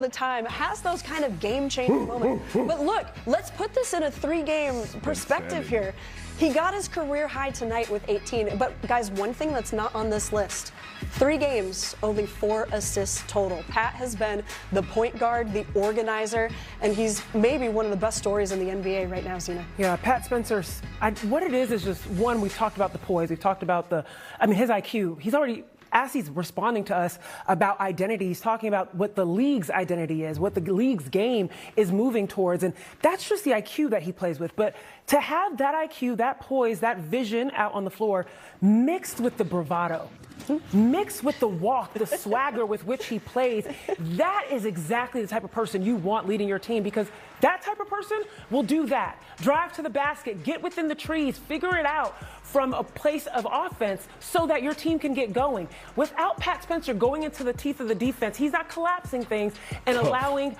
the time has those kind of game-changing moments. But look, let's put this in a three-game perspective here. He got his career high tonight with 18. But guys, one thing that's not on this list, 3 games, only 4 assists total. Pat has been the point guard, the organizer, and he's maybe one of the best stories in the NBA right now, Zena. Yeah, Pat Spencer, what it is just, one, we've talked about the poise, we've talked about his IQ. He's already, as he's responding to us about identity, he's talking about what the league's identity is, what the league's game is moving towards. And that's just the IQ that he plays with. But to have that IQ, that poise, that vision out on the floor mixed with the bravado, mixed with the walk, the swagger with which he plays, that is exactly the type of person you want leading your team, because that type of person will do that. Drive to the basket, get within the trees, figure it out from a place of offense so that your team can get going. Without Pat Spencer going into the teeth of the defense, he's not collapsing things and allowing,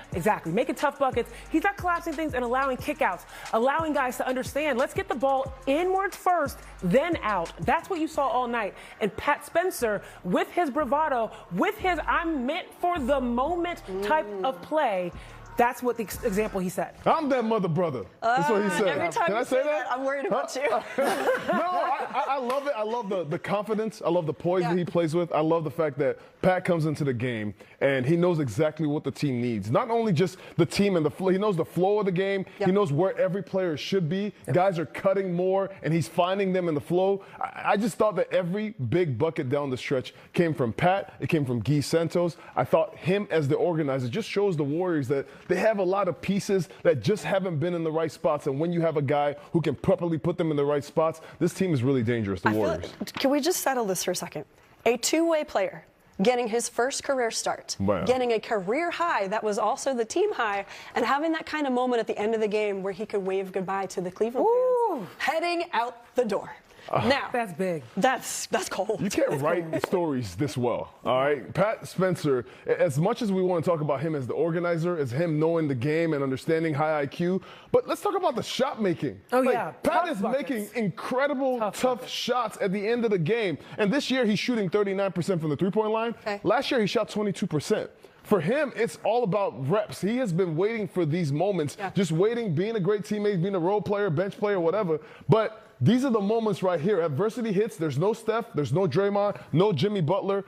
making tough buckets. He's not collapsing things and allowing kickouts, allowing guys to understand, let's get the ball inwards first, then out. That's what you saw all night. And Pat Spencer, with his bravado, with his I'm meant for the moment type of play, that's what the example he set. I'm that mother brother. That's what he said. Every time Can I say that? I'm worried about you. No, I love it. I love the confidence. I love the poise that he plays with. I love the fact that Pat comes into the game and he knows exactly what the team needs. Not only just the team and the flow, he knows the flow of the game. He knows where every player should be. Guys are cutting more and he's finding them in the flow. I just thought that every big bucket down the stretch came from Pat. It came from Guy Santos. I thought him as the organizer just shows the Warriors that they have a lot of pieces that just haven't been in the right spots. And when you have a guy who can properly put them in the right spots, this team is really dangerous, the Warriors. Can we just settle this for a second? A two-way player getting his first career start, getting a career high that was also the team high, and having that kind of moment at the end of the game where he could wave goodbye to the Cleveland fans, heading out the door. Now, that's big. That's cold. You can't write stories this well, all right? Pat Spencer, as much as we want to talk about him as the organizer, as him knowing the game and understanding high IQ, but let's talk about the shot making. Pat is making incredible, tough shots at the end of the game. And this year, he's shooting 39% from the three-point line. Last year, he shot 22%. For him, it's all about reps. He has been waiting for these moments, just waiting, being a great teammate, being a role player, bench player, whatever. But these are the moments right here. Adversity hits. There's no Steph. There's no Draymond. No Jimmy Butler.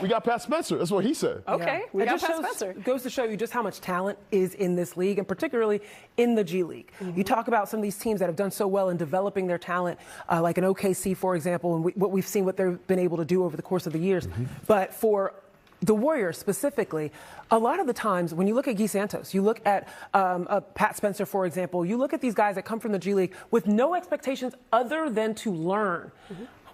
We got Pat Spencer. That's what he said. Okay, we got Pat Spencer. It goes to show you just how much talent is in this league, and particularly in the G League. You talk about some of these teams that have done so well in developing their talent, like an OKC, for example, and what we've seen what they've been able to do over the course of the years. But for the Warriors specifically, a lot of the times when you look at Guy Santos, you look at Pat Spencer, for example, you look at these guys that come from the G League with no expectations other than to learn.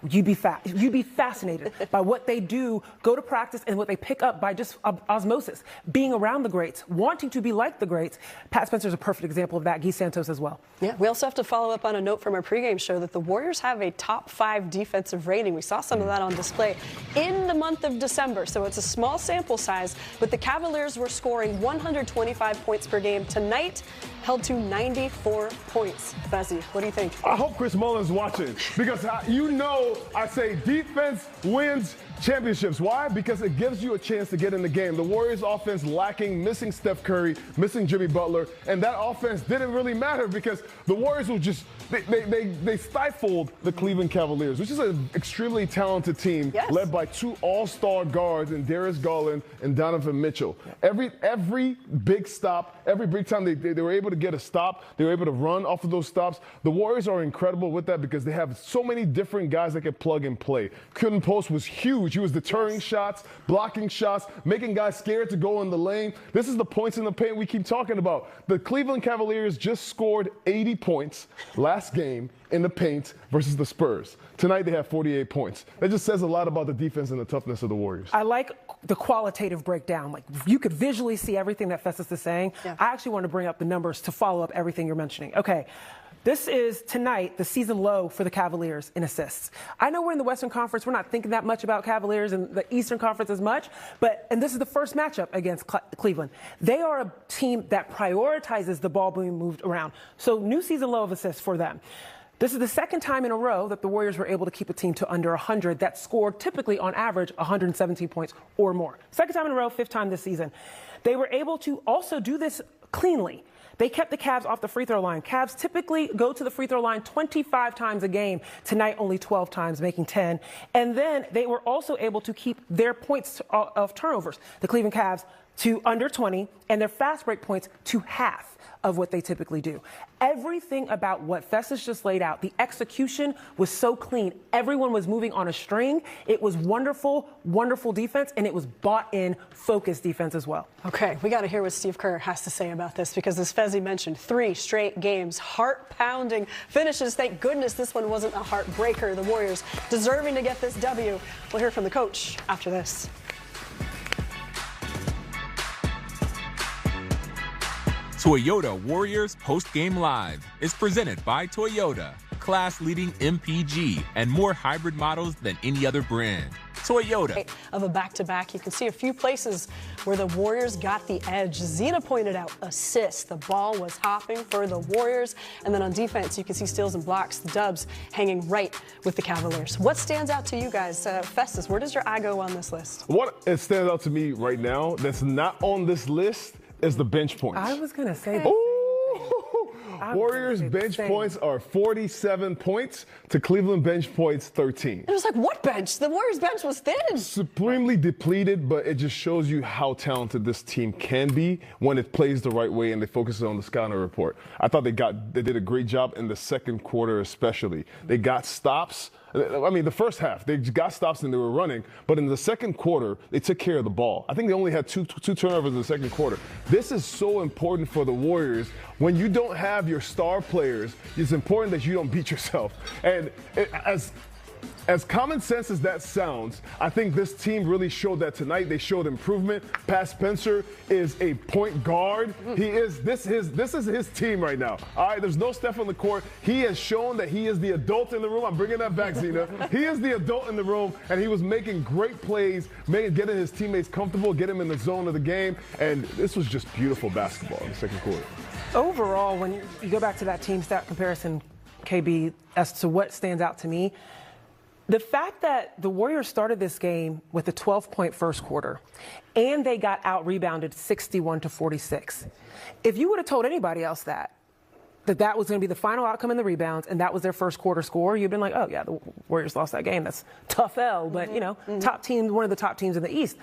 You'd be fascinated by what they do, go to practice, and what they pick up by just osmosis, being around the greats, wanting to be like the greats. Pat Spencer is a perfect example of that. Guy Santos as well. Yeah, we also have to follow up on a note from our pregame show that the Warriors have a top 5 defensive rating. We saw some of that on display in the month of December, so it's a small sample size, but the Cavaliers were scoring 125 points per game. Tonight, held to 94 points. Fezzi, what do you think? I hope Chris Mullin's watching, because you know I say defense wins championships. Why? Because it gives you a chance to get in the game. The Warriors offense lacking, missing Steph Curry, missing Jimmy Butler, and that offense didn't really matter because the Warriors will just, they stifled the Cleveland Cavaliers, which is an extremely talented team led by 2 all-star guards in Darius Garland and Donovan Mitchell. Every big stop, every big time they were able to get a stop, they were able to run off of those stops. The Warriors are incredible with that because they have so many different guys that can plug and play. Quinton Post was huge. He was deterring shots, blocking shots, making guys scared to go in the lane. This is the points in the paint we keep talking about. The Cleveland Cavaliers just scored 80 points last game in the paint versus the Spurs. Tonight they have 48 points. That just says a lot about the defense and the toughness of the Warriors. I like the qualitative breakdown. Like, you could visually see everything that Festus is saying. I actually want to bring up the numbers to follow up everything you're mentioning. Okay. This is, tonight, the season low for the Cavaliers in assists. I know we're in the Western Conference. We're not thinking that much about Cavaliers and the Eastern Conference as much. And this is the first matchup against Cleveland. They are a team that prioritizes the ball being moved around. So new season low of assists for them. This is the second time in a row that the Warriors were able to keep a team to under 100 that scored typically on average 117 points or more. Second time in a row, fifth time this season. They were able to also do this cleanly. They kept the Cavs off the free throw line. Cavs typically go to the free throw line 25 times a game. Tonight, only 12 times, making 10. And then they were also able to keep their points of turnovers, the Cleveland Cavs, to under 20, and their fast break points to half of what they typically do. Everything about what Festus just laid out, the execution was so clean. Everyone was moving on a string. It was wonderful, wonderful defense, and it was bought-in, focused defense as well. Okay, we got to hear what Steve Kerr has to say about this, because as Fezzi mentioned, 3 straight games, heart-pounding finishes. Thank goodness this one wasn't a heartbreaker. The Warriors deserving to get this W. We'll hear from the coach after this. Toyota Warriors Post-Game Live is presented by Toyota, class-leading MPG, and more hybrid models than any other brand. Toyota. Of a back-to-back, you can see a few places where the Warriors got the edge. Zena pointed out assists. The ball was hopping for the Warriors. And then on defense, you can see steals and blocks. The Dubs hanging right with the Cavaliers. What stands out to you guys? Festus, where does your eye go on this list? What stands out to me right now that's not on this list is the bench points. I was going to say that. Warriors bench points are 47 points to Cleveland bench points 13. It was like, what bench? The Warriors bench was thin. Supremely depleted, but it just shows you how talented this team can be when it plays the right way and they focus on the scouting report. I thought they did a great job in the second quarter especially. They got stops. I mean, the first half, they got stops and they were running, but in the second quarter, they took care of the ball. I think they only had two turnovers in the second quarter. This is so important for the Warriors. When you don't have your star players, it's important that you don't beat yourself. And as common sense as that sounds, I think this team really showed that tonight. They showed improvement. Pat Spencer is a point guard. This is his team right now. All right, there's no Steph on the court. He has shown that he is the adult in the room. I'm bringing that back, Zena. He is the adult in the room, and he was making great plays, getting his teammates comfortable, get him in the zone of the game, and this was just beautiful basketball in the second quarter. Overall, when you go back to that team stat comparison, KB, as to what stands out to me, the fact that the Warriors started this game with a 12-point first quarter and they got out-rebounded 61-46. If you would have told anybody else that was going to be the final outcome in the rebounds and that was their first quarter score, you'd been like, oh, yeah, the Warriors lost that game. That's tough L, but, top team, one of the top teams in the East.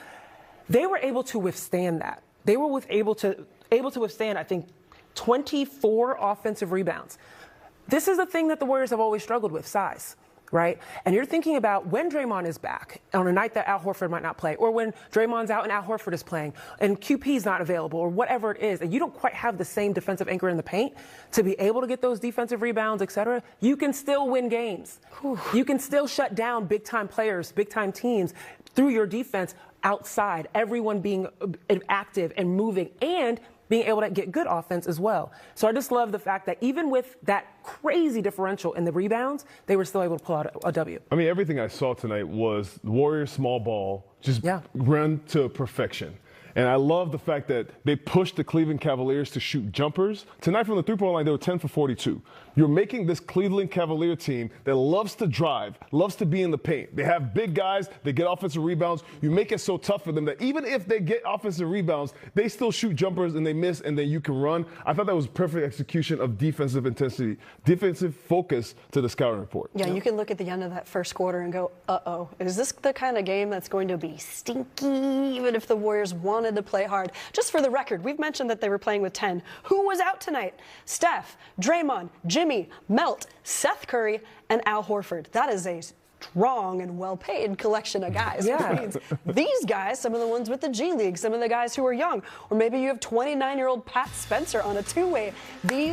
They were able to withstand that. They were able to withstand, I think, 24 offensive rebounds. This is the thing that the Warriors have always struggled with, size. Right? And you're thinking about when Draymond is back on a night that Al Horford might not play, or when Draymond's out and Al Horford is playing and QP's not available, or whatever it is, and you don't quite have the same defensive anchor in the paint to be able to get those defensive rebounds, et cetera, you can still win games. You can still shut down big-time players, big-time teams through your defense outside, everyone being active and moving, and being able to get good offense as well. So I just love the fact that even with that crazy differential in the rebounds, they were still able to pull out a W. I mean, everything I saw tonight was Warriors small ball, just run to perfection. And I love the fact that they pushed the Cleveland Cavaliers to shoot jumpers. Tonight from the three-point line, they were 10 for 42. You're making this Cleveland Cavalier team that loves to drive, loves to be in the paint. They have big guys. They get offensive rebounds. You make it so tough for them that even if they get offensive rebounds, they still shoot jumpers and they miss, and then you can run. I thought that was perfect execution of defensive intensity, defensive focus to the scouting report. Yeah, you can look at the end of that first quarter and go, uh-oh, is this the kind of game that's going to be stinky, even if the Warriors wanted to play hard? Just for the record, we've mentioned that they were playing with 10. Who was out tonight? Steph, Draymond, Jimmy, Melt, Seth Curry, and Al Horford. That is a strong and well-paid collection of guys. Yeah. These guys, some of the ones with the G League, some of the guys who are young, or maybe you have 29-year-old Pat Spencer on a two-way. These